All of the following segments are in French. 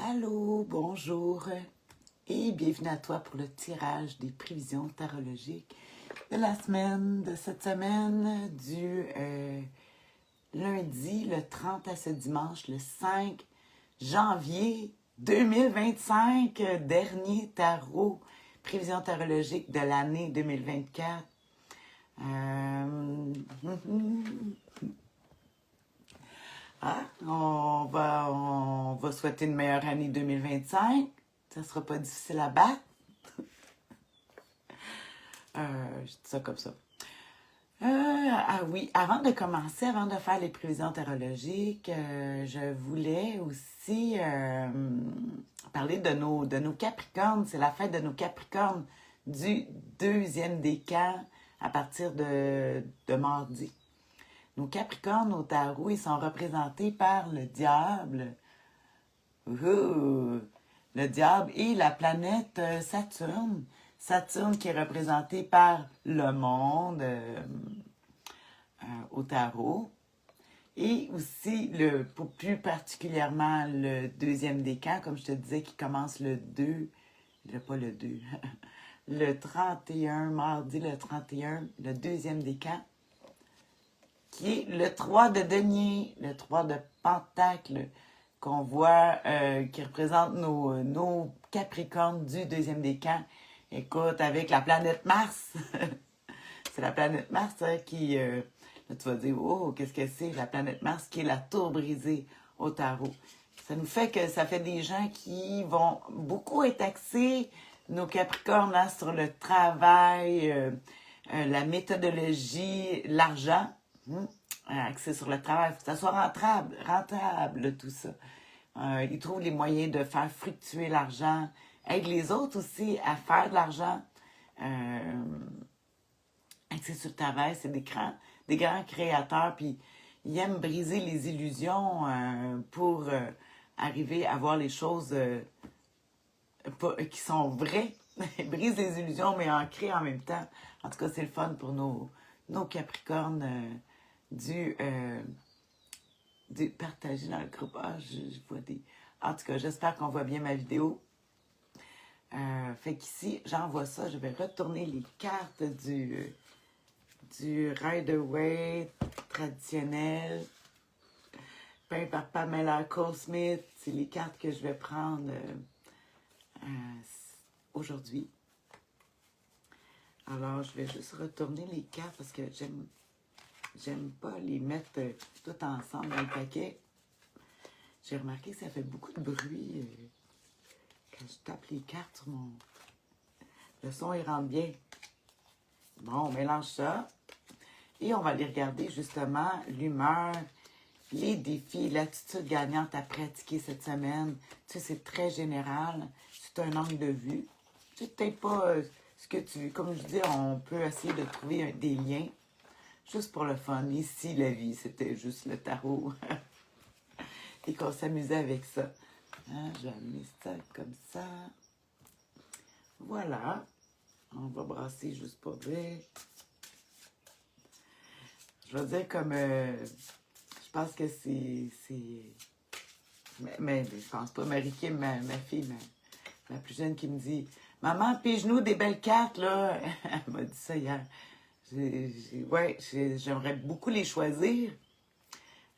Allô, bonjour et bienvenue à toi pour le tirage des prévisions tarologiques de cette semaine, du lundi le 30 à ce dimanche le 5 janvier 2025, dernier tarot, prévision tarologique de l'année 2024. On va souhaiter une meilleure année 2025. Ça sera pas difficile à battre. Je dis ça comme ça. Oui, avant de commencer, avant de faire les prévisions tarologiques, je voulais aussi parler de nos Capricornes. C'est la fête de nos Capricornes du deuxième décan à partir de mardi. Nos Capricornes au tarot, ils sont représentés par le diable. Le diable et la planète Saturne. Saturne qui est représenté par le monde au tarot. Et aussi, plus particulièrement, le deuxième décan, comme je te disais, qui commence le 2, pas le 2, le 31, mardi le 31, le deuxième décan, qui est le 3 de denier, le 3 de pentacle, qu'on voit, qui représente nos Capricornes du deuxième décan. Écoute, avec la planète Mars, c'est la planète Mars qui, là tu vas dire, oh, qu'est-ce que c'est, la planète Mars qui est la tour brisée au tarot. Ça nous fait que ça fait des gens qui vont beaucoup être axés, nos Capricornes, là, sur le travail, la méthodologie, l'argent. Axé sur le travail, il faut que ça soit rentable, tout ça. Ils trouvent les moyens de faire fructuer l'argent, aident les autres aussi à faire de l'argent. Axé sur le travail, c'est des grands créateurs, puis ils aiment briser les illusions pour arriver à voir les choses qui sont vraies. Ils brisent les illusions, mais en créent en même temps. En tout cas, c'est le fun pour nos Capricornes du partager dans le groupe. Je vois des... En tout cas, j'espère qu'on voit bien ma vidéo. Fait qu'ici, j'envoie ça. Je vais retourner les cartes du Rider-Waite traditionnel, peint par Pamela Cole-Smith. C'est les cartes que je vais prendre aujourd'hui. Alors, je vais juste retourner les cartes parce que j'aime pas les mettre tout ensemble dans le paquet. J'ai remarqué que ça fait beaucoup de bruit quand je tape les cartes sur mon... Le son, il rentre bien. Bon, on mélange ça. Et on va aller regarder justement l'humeur, les défis, l'attitude gagnante à pratiquer cette semaine. Tu sais, c'est très général. C'est un angle de vue. C'est peut-être pas ce que tu... Comme je dis, on peut essayer de trouver des liens. Juste pour le fun. Ici, la vie, c'était juste le tarot. Et qu'on s'amusait avec ça. Je vais amener ça comme ça. Voilà. On va brasser juste pour dire. Je vais dire comme... je pense que c'est... Mais je pense pas. Marie-Kim, ma fille, ma plus jeune, qui me dit « Maman, pige-nous des belles cartes, là. » Elle m'a dit ça hier. J'aimerais beaucoup les choisir.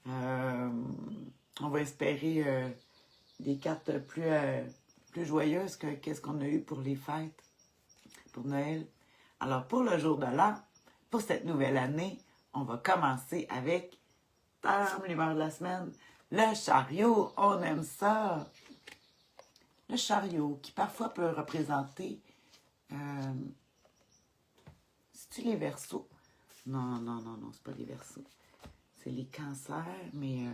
On va espérer des cartes plus joyeuses que qu'est-ce qu'on a eu pour les fêtes, pour Noël. Alors, pour le jour de l'an, pour cette nouvelle année, on va commencer avec l'humeur de la semaine. Le chariot, on aime ça. Le chariot, qui parfois peut représenter... c'est-tu les Verseaux? Non, c'est pas les Verseaux. C'est les cancers, mais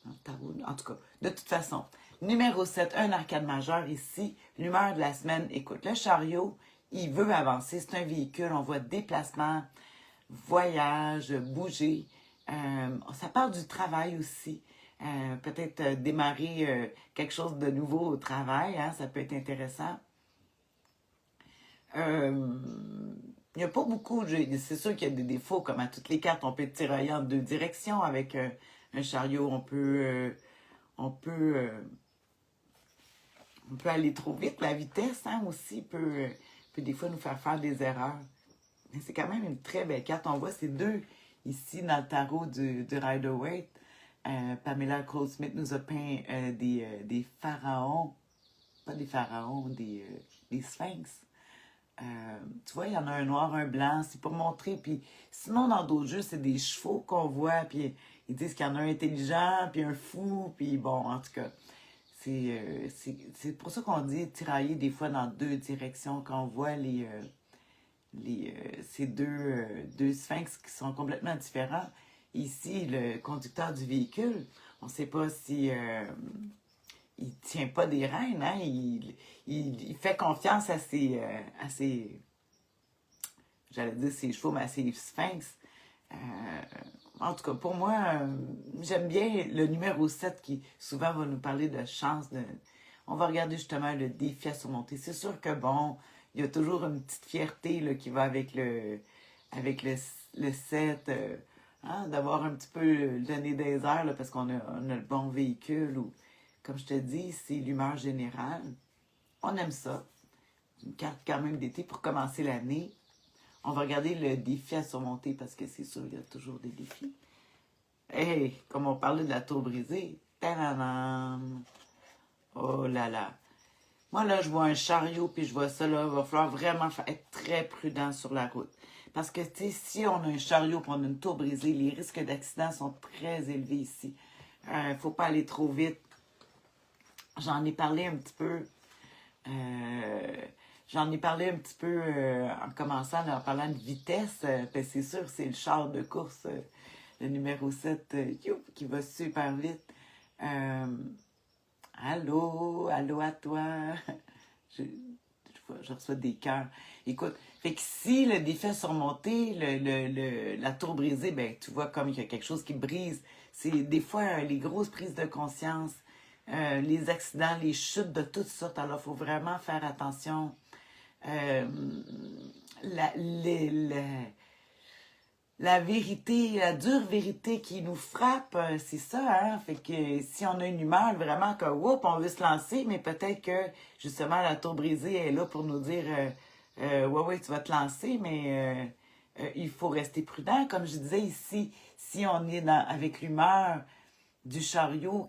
dans le tarot. En tout cas, de toute façon, numéro 7, un arcade majeur ici. L'humeur de la semaine, écoute, le chariot, il veut avancer. C'est un véhicule, on voit déplacement, voyage, bouger. Ça parle du travail aussi. Peut-être démarrer quelque chose de nouveau au travail, hein, ça peut être intéressant. Il n'y a pas beaucoup, c'est sûr qu'il y a des défauts, comme à toutes les cartes, on peut tirailler en deux directions avec un chariot, on peut On peut aller trop vite. La vitesse, hein, aussi, peut des fois nous faire des erreurs. Mais c'est quand même une très belle carte. On voit ces deux ici dans le tarot du Rider-Waite. Pamela Cole-Smith nous a peint des pharaons. Pas des pharaons, des sphinx. Tu vois, il y en a un noir, un blanc, c'est pour montrer. Puis sinon, dans d'autres jeux, c'est des chevaux qu'on voit, puis ils disent qu'il y en a un intelligent, puis un fou, puis bon, en tout cas, c'est pour ça qu'on dit tirailler des fois dans deux directions, quand on voit ces deux sphinx qui sont complètement différents. Ici, le conducteur du véhicule, on ne sait pas si il tient pas des rênes, hein? Il fait confiance à ses, j'allais dire ses chevaux, mais à ses sphinx. Euh, en tout cas, pour moi, j'aime bien le numéro 7 qui souvent va nous parler de chance. On va regarder justement le défi à surmonter. C'est sûr que bon, il y a toujours une petite fierté là, qui va avec le 7, hein, d'avoir un petit peu le nez des airs là, parce qu'on a le bon véhicule ou comme je te dis, c'est l'humeur générale. On aime ça. Une carte quand même d'été pour commencer l'année. On va regarder le défi à surmonter parce que c'est sûr, il y a toujours des défis. Hey, comme on parlait de la tour brisée. Tadadam! Oh là là. Moi, là, je vois un chariot, puis je vois ça, là, il va falloir vraiment être très prudent sur la route. Parce que, tu sais, si on a un chariot et on a une tour brisée, les risques d'accident sont très élevés ici. Il ne faut pas aller trop vite. J'en ai parlé un petit peu. J'en ai parlé un petit peu en commençant en parlant de vitesse. Ben, c'est sûr, c'est le char de course, le numéro 7, qui va super vite. Allô, allô à toi. Je, je reçois des cœurs. Écoute, fait que si le défi est surmonté, la tour brisée, ben tu vois comme il y a quelque chose qui brise. C'est des fois les grosses prises de conscience, les accidents, les chutes de toutes sortes. Alors, il faut vraiment faire attention. Euh, la, les- la- la vérité, la dure vérité qui nous frappe, c'est ça, hein? Fait que si on a une humeur vraiment que, whoop, on veut se lancer, mais peut-être que, justement, la tour brisée est là pour nous dire, ouais, ouais, tu vas te lancer, mais il faut rester prudent. Comme je disais ici, si on est avec l'humeur du chariot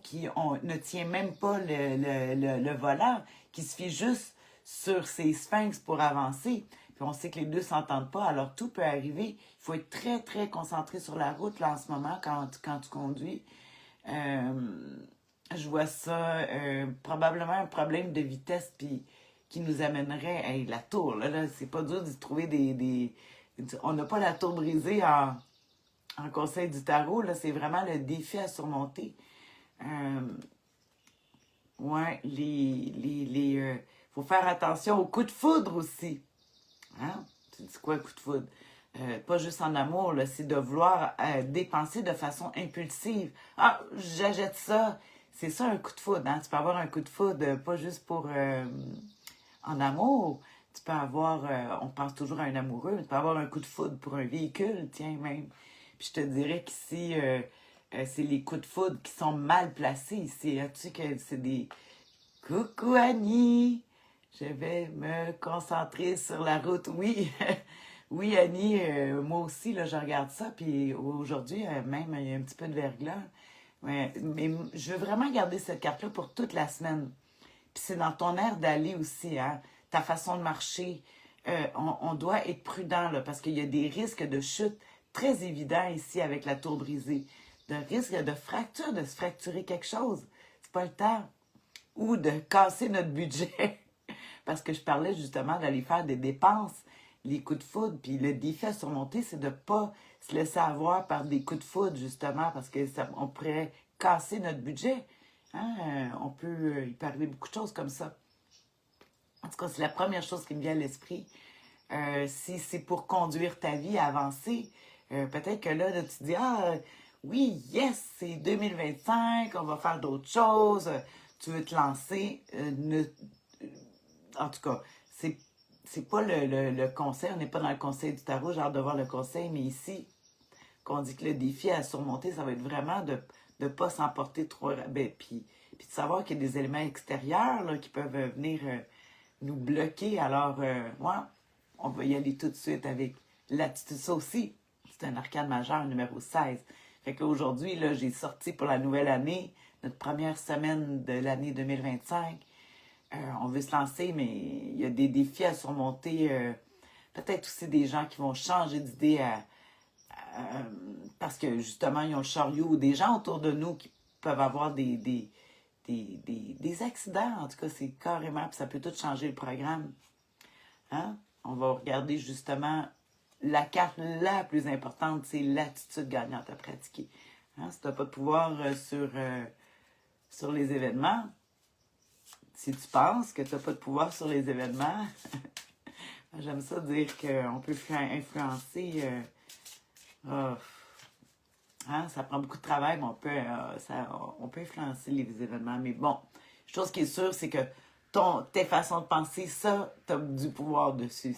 ne tient même pas le volant, qui se fie juste sur ses sphinx pour avancer. Puis on sait que les deux ne s'entendent pas, alors tout peut arriver. Il faut être très, très concentré sur la route là, en ce moment quand tu conduis. Je vois ça, probablement un problème de vitesse puis qui nous amènerait. Hey, la tour, là c'est pas dur de trouver on n'a pas la tour brisée en conseil du tarot, là, c'est vraiment le défi à surmonter. Ouais, faut faire attention aux coups de foudre aussi. Hein? Tu dis quoi, coup de foudre? Pas juste en amour, là, c'est de vouloir dépenser de façon impulsive. Ah, j'achète ça. C'est ça un coup de foudre. Hein? Tu peux avoir un coup de foudre, pas juste pour en amour. Tu peux avoir, on pense toujours à un amoureux, mais tu peux avoir un coup de foudre pour un véhicule, tiens même. Puis je te dirais qu'ici, c'est les coups de foudre qui sont mal placés ici. As-tu que c'est des coucou Annie, je vais me concentrer sur la route. Oui, oui Annie, moi aussi, là, je regarde ça. Puis aujourd'hui, même, il y a un petit peu de verglas. Mais je veux vraiment garder cette carte-là pour toute la semaine. Puis c'est dans ton air d'aller aussi, hein, ta façon de marcher. On doit être prudent, là, parce qu'il y a des risques de chute très évidents ici avec la tour brisée. De risque de fracture, de se fracturer quelque chose. C'est pas le temps ou de casser notre budget. Parce que je parlais justement d'aller faire des dépenses, les coups de foudre. Puis le défi à surmonter, c'est de ne pas se laisser avoir par des coups de foudre, justement, parce que on pourrait casser notre budget. Hein? Il peut arriver beaucoup de choses comme ça. En tout cas, c'est la première chose qui me vient à l'esprit. Si c'est pour conduire ta vie à avancer, peut-être que là, tu te dis, ah, oui, yes, c'est 2025, on va faire d'autres choses, tu veux te lancer. En tout cas, c'est pas le conseil, on n'est pas dans le conseil du tarot, j'ai hâte de voir le conseil, mais ici, qu'on dit que le défi à surmonter, ça va être vraiment de ne pas s'emporter trop. Ben, puis puis de savoir qu'il y a des éléments extérieurs là, qui peuvent venir nous bloquer. Alors, ouais, on va y aller tout de suite avec l'attitude. Ça aussi, c'est un arcane majeur numéro 16. Fait qu'aujourd'hui, là, j'ai sorti pour la nouvelle année, notre première semaine de l'année 2025. On veut se lancer, mais il y a des défis à surmonter. Peut-être aussi des gens qui vont changer d'idée parce que justement, ils ont le chariot ou des gens autour de nous qui peuvent avoir des accidents. En tout cas, c'est carrément, puis ça peut tout changer le programme. Hein? On va regarder justement la carte la plus importante, c'est l'attitude gagnante à pratiquer. Hein? Si tu n'as pas de pouvoir sur les événements, si tu penses que tu n'as pas de pouvoir sur les événements, j'aime ça dire qu'on peut influencer. Hein, ça prend beaucoup de travail, mais on peut influencer les événements. Mais bon, chose qui est sûre, c'est que tes façons de penser, ça, tu as du pouvoir dessus.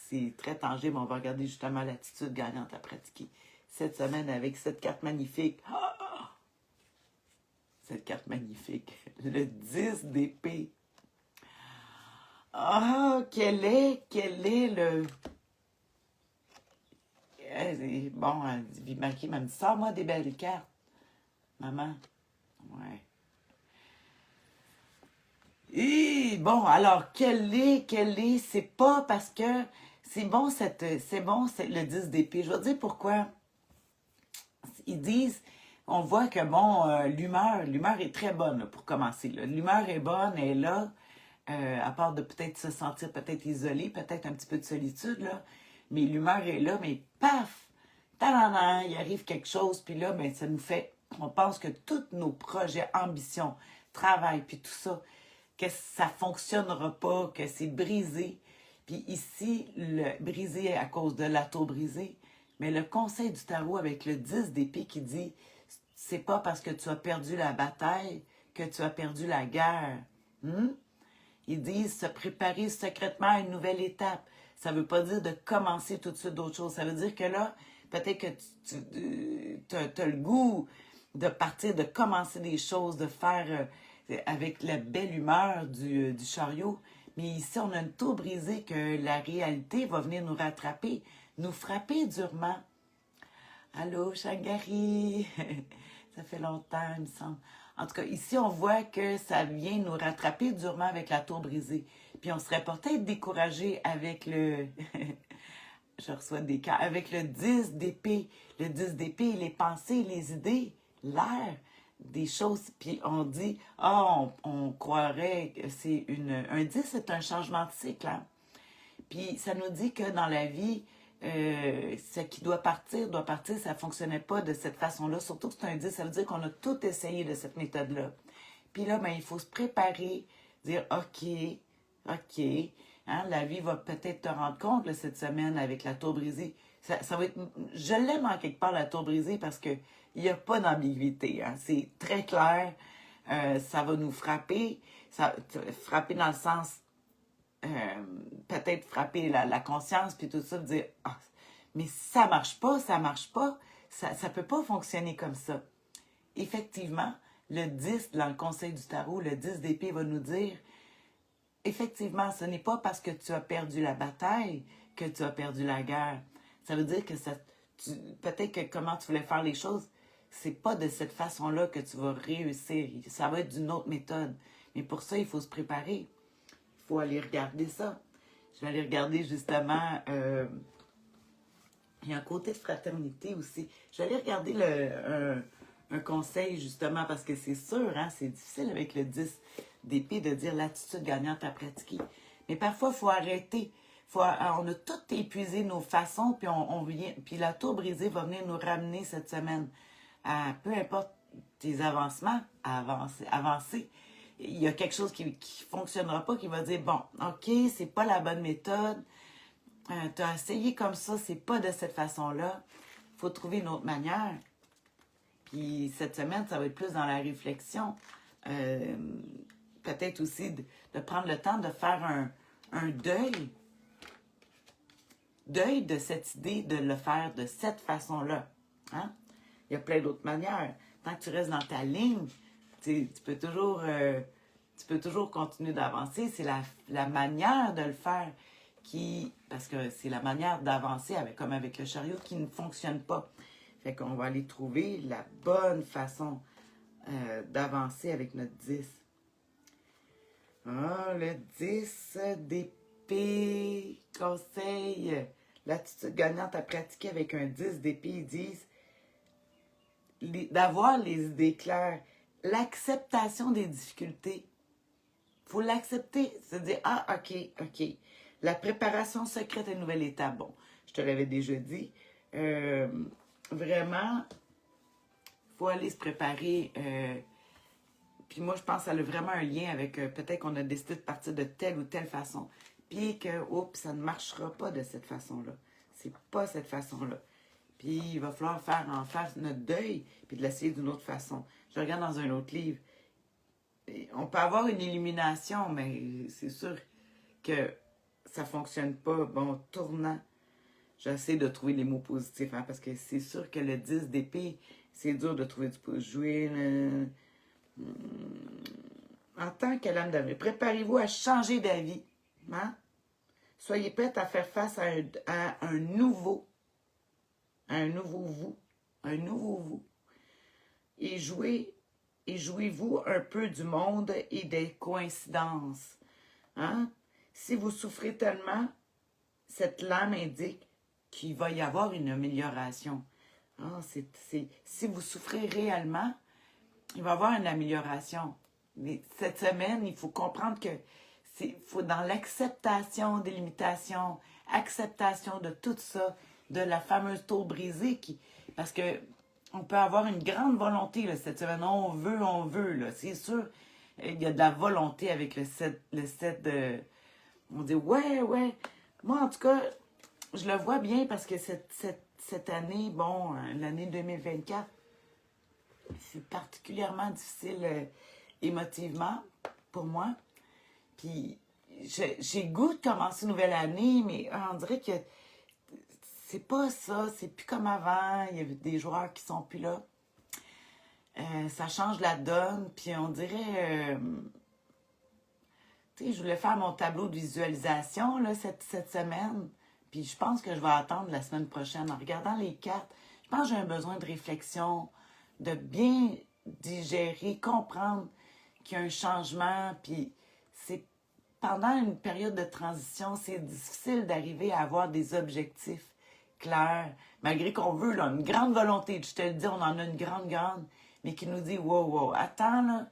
C'est très tangible. On va regarder justement l'attitude gagnante à pratiquer cette semaine avec cette carte magnifique. Ah! Cette carte magnifique. Le 10 d'épée. Ah, quel est le... Bon, Marquis m'a dit, sors-moi des belles cartes, maman. Ouais. Et bon, alors, quel est, c'est pas parce que c'est bon, le 10 d'épée. Je vais te dire pourquoi. Ils disent, on voit que bon, l'humeur est très bonne là, pour commencer. L'humeur est bonne, elle est là, à part de peut-être se sentir peut-être isolé, peut-être un petit peu de solitude, là. Mais l'humeur est là, mais paf! Tadadam, il arrive quelque chose, puis là, ben, ça nous fait... On pense que tous nos projets, ambitions, travail, puis tout ça, que ça ne fonctionnera pas, que c'est brisé. Puis ici, le brisé à cause de la tour brisée. Mais le conseil du tarot avec le 10 d'épée qui dit, c'est pas parce que tu as perdu la bataille que tu as perdu la guerre. Ils disent se préparer secrètement à une nouvelle étape. Ça ne veut pas dire de commencer tout de suite d'autres choses. Ça veut dire que là, peut-être que tu as le goût de partir, de commencer des choses, de faire avec la belle humeur du chariot. Mais ici, on a une tour brisée que la réalité va venir nous rattraper, nous frapper durement. Allô, Shangari? Ça fait longtemps, il me semble. En tout cas, ici, on voit que ça vient nous rattraper durement avec la tour brisée. Puis on serait peut-être découragé avec le... Je reçois des cas. Avec le 10 d'épée. Le 10 d'épée, les pensées, les idées, l'air, des choses. Puis on dit, on croirait que c'est un 10, c'est un changement de cycle. Hein? Puis ça nous dit que dans la vie, ce qui doit partir, ça ne fonctionnait pas de cette façon-là. Surtout que c'est un 10, ça veut dire qu'on a tout essayé de cette méthode-là. Puis là, ben, il faut se préparer, dire OK, hein, la vie va peut-être te rendre compte là, cette semaine avec la tour brisée. Ça va être, je l'aime en quelque part, la tour brisée, parce qu'il n'y a pas d'ambiguïté. Hein, c'est très clair. Ça va nous frapper. Frapper dans le sens... peut-être frapper la conscience, puis tout ça, de dire mais ça marche pas, ça peut pas fonctionner comme ça. Effectivement, le 10 dans le conseil du tarot, le 10 d'épée va nous dire, effectivement, ce n'est pas parce que tu as perdu la bataille que tu as perdu la guerre. Ça veut dire que peut-être que comment tu voulais faire les choses, c'est pas de cette façon-là que tu vas réussir. Ça va être d'une autre méthode. Mais pour ça, il faut se préparer. Il faut aller regarder ça. Je vais aller regarder justement... il y a un côté de fraternité aussi. Je vais aller regarder un conseil justement parce que c'est sûr, hein, c'est difficile avec le 10 d'épée de dire l'attitude gagnante à pratiquer. Mais parfois, il faut arrêter. On a tout épuisé nos façons, puis on vient, puis la tour brisée va venir nous ramener cette semaine. Peu importe tes avancements, avancer. Il y a quelque chose qui ne fonctionnera pas, qui va dire, bon, OK, c'est pas la bonne méthode, tu as essayé comme ça, c'est pas de cette façon-là, il faut trouver une autre manière. Puis cette semaine, ça va être plus dans la réflexion, peut-être aussi de prendre le temps de faire un deuil de cette idée de le faire de cette façon-là. Hein? Il y a plein d'autres manières. Tant que tu restes dans ta ligne, Tu peux toujours continuer d'avancer. C'est la manière de le faire parce que c'est la manière d'avancer comme avec le chariot qui ne fonctionne pas. Fait qu'on va aller trouver la bonne façon d'avancer avec notre 10. Ah, le 10 d'épée, conseil, l'attitude gagnante à pratiquer avec un 10 d'épée, ils disent d'avoir les idées claires, l'acceptation des difficultés. Il faut l'accepter, se dire, ah, ok. La préparation secrète à une nouvelle étape. Bon, je te l'avais déjà dit. Vraiment, il faut aller se préparer. Puis moi, je pense que ça a vraiment un lien avec peut-être qu'on a décidé de partir de telle ou telle façon. Puis que, oups, ça ne marchera pas de cette façon-là. C'est pas cette façon-là. Puis il va falloir en faire notre deuil, puis de l'essayer d'une autre façon. Je regarde dans un autre livre. On peut avoir une illumination, mais c'est sûr que ça ne fonctionne pas. Bon, tournant, j'essaie de trouver les mots positifs, hein, parce que c'est sûr que le 10 d'épée, c'est dur de trouver du positif. Jouer. En tant que l'âme d'avenir, préparez-vous à changer d'avis. Hein? Soyez prête à faire face à un nouveau vous. Un nouveau vous. Et jouez-vous un peu du monde et des coïncidences. Hein? Si vous souffrez tellement, cette lame indique qu'il va y avoir une amélioration. Ah, si vous souffrez réellement, il va y avoir une amélioration. Mais cette semaine, il faut comprendre que faut dans l'acceptation des limitations, acceptation de tout ça, de la fameuse tour brisée, parce que on peut avoir une grande volonté là, cette semaine. On veut. Là. C'est sûr, il y a de la volonté avec le 7 de... On dit, ouais. Moi, en tout cas, je le vois bien parce que cette année, bon, l'année 2024, fut particulièrement difficile émotivement pour moi. Puis j'ai le goût de commencer une nouvelle année, mais on dirait que c'est pas ça, c'est plus comme avant. Il y a des joueurs qui sont plus là. Ça change la donne, puis on dirait... tu sais, je voulais faire mon tableau de visualisation là, cette semaine, puis je pense que je vais attendre la semaine prochaine. En regardant les cartes, je pense que j'ai un besoin de réflexion, de bien digérer, comprendre qu'il y a un changement, puis c'est pendant une période de transition, c'est difficile d'arriver à avoir des objectifs clairs, malgré qu'on veut là, une grande volonté. Je te le dis, on en a une grande, mais qui nous dit, wow, attends, là,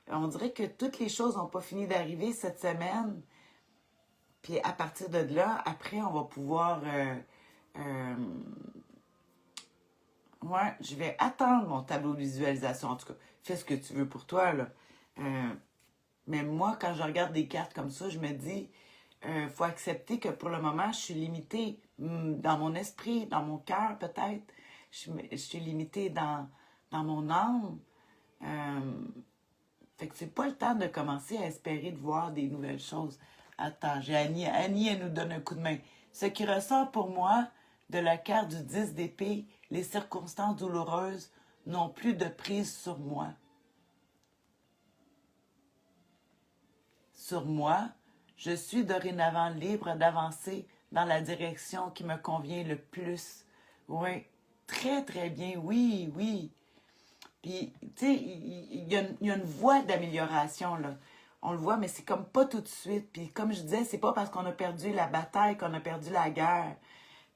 on dirait que toutes les choses n'ont pas fini d'arriver cette semaine. Puis à partir de là, après, on va pouvoir... ouais, je vais attendre mon tableau de visualisation. En tout cas, fais ce que tu veux pour toi, là. Mais moi, quand je regarde des cartes comme ça, je me dis, faut accepter que pour le moment, je suis limitée dans mon esprit, dans mon cœur peut-être. Je suis limitée dans mon âme. Fait que c'est pas le temps de commencer à espérer de voir des nouvelles choses. Attends, j'ai Annie. Annie, elle nous donne un coup de main. Ce qui ressort pour moi de la carte du 10 d'épée, les circonstances douloureuses n'ont plus de prise sur moi. Sur moi, je suis dorénavant libre d'avancer dans la direction qui me convient le plus. Oui, très, très bien. Oui. Puis, tu sais, il y a une voie d'amélioration, là. On le voit, mais c'est comme pas tout de suite. Puis, comme je disais, c'est pas parce qu'on a perdu la bataille qu'on a perdu la guerre.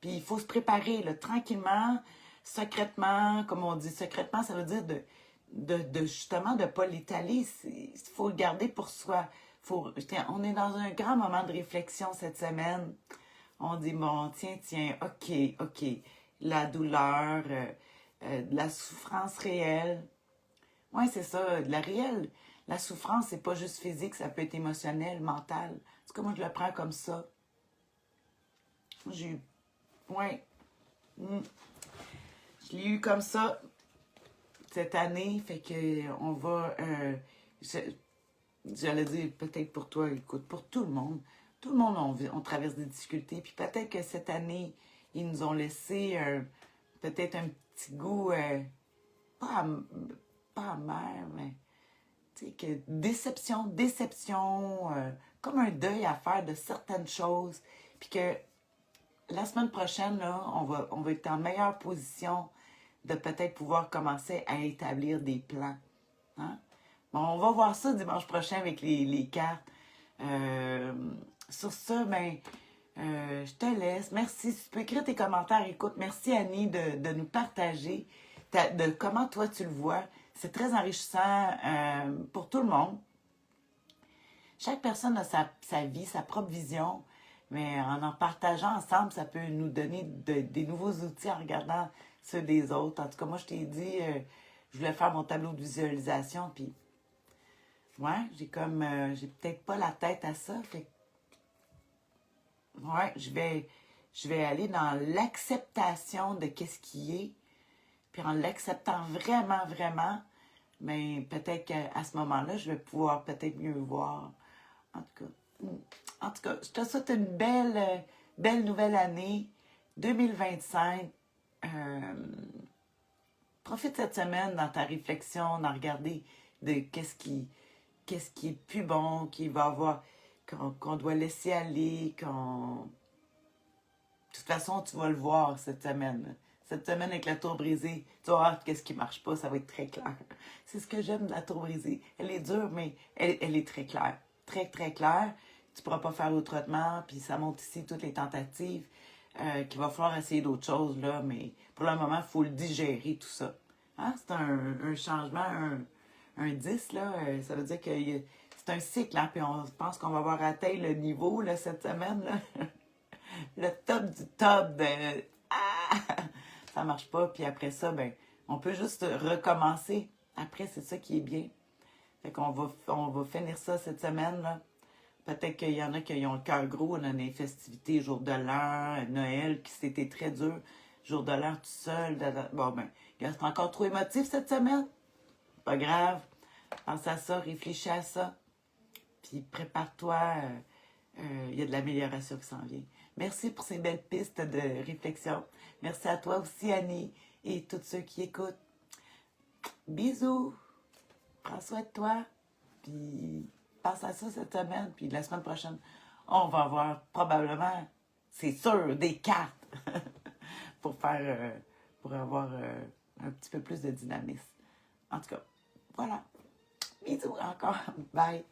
Puis, il faut se préparer, là, tranquillement, secrètement, comme on dit. Secrètement, ça veut dire justement, de pas l'étaler. Il faut le garder pour soi. On est dans un grand moment de réflexion cette semaine. On dit, bon, tiens, ok. La douleur... de la souffrance réelle. Oui, c'est ça, de la réelle. La souffrance, c'est pas juste physique, ça peut être émotionnel, mental. En tout cas, moi, je le prends comme ça. J'ai eu... Ouais. Je l'ai eu comme ça cette année, fait que on va... j'allais dire, peut-être pour toi, écoute, pour tout le monde, on traverse des difficultés, puis peut-être que cette année, ils nous ont laissé peut-être un petit goût, pas amer, mais sais, que déception, comme un deuil à faire de certaines choses, puis que la semaine prochaine, là, on va être en meilleure position de peut-être pouvoir commencer à établir des plans. Hein? Bon, on va voir ça dimanche prochain avec les cartes. Euh, sur ça, ben, je te laisse. Merci. Si tu peux écrire tes commentaires. Écoute, merci Annie de nous partager de comment toi tu le vois. C'est très enrichissant pour tout le monde. Chaque personne a sa vie, sa propre vision, mais en partageant ensemble, ça peut nous donner des nouveaux outils en regardant ceux des autres. En tout cas, moi, je t'ai dit, je voulais faire mon tableau de visualisation, puis ouais, j'ai peut-être pas la tête à ça, fait ouais, je vais aller dans l'acceptation de qu'est-ce qui est, puis en l'acceptant vraiment, vraiment, mais peut-être qu'à ce moment-là, je vais pouvoir peut-être mieux voir. En tout cas, je te souhaite une belle nouvelle année 2025. Profite cette semaine dans ta réflexion, dans regarder de qu'est-ce qui est plus bon, qui va avoir, qu'on doit laisser aller, qu'on... De toute façon, tu vas le voir cette semaine. Cette semaine avec la tour brisée, tu vas voir qu'est-ce qui marche pas, ça va être très clair. C'est ce que j'aime de la tour brisée. Elle est dure, mais elle est très claire. Très, très claire. Tu ne pourras pas faire autrement, puis ça montre ici toutes les tentatives qu'il va falloir essayer d'autres choses, là, mais pour le moment, il faut le digérer, tout ça. Hein? C'est un changement, un 10, là, ça veut dire que c'est un cycle, hein, puis on pense qu'on va avoir atteint le niveau, là, cette semaine, là. Le top du top de ah! Ça marche pas, puis après ça, ben, on peut juste recommencer. Après, c'est ça qui est bien. Fait on va finir ça cette semaine, là. Peut-être qu'il y en a qui ont le cœur gros. On a des festivités, jour de l'an, Noël, qui c'était très dur. Jour de l'an tout seul. Bon, ben, c'est encore trop émotif cette semaine. Pas grave. Pense à ça, réfléchis à ça. Puis prépare-toi. Il y a de l'amélioration qui s'en vient. Merci pour ces belles pistes de réflexion. Merci à toi aussi, Annie, et tous ceux qui écoutent. Bisous. Prends soin de toi. Puis pense à ça cette semaine. Puis la semaine prochaine, on va avoir probablement, c'est sûr, des cartes pour faire, pour avoir un petit peu plus de dynamisme. En tout cas, voilà. Bisous encore. Bye.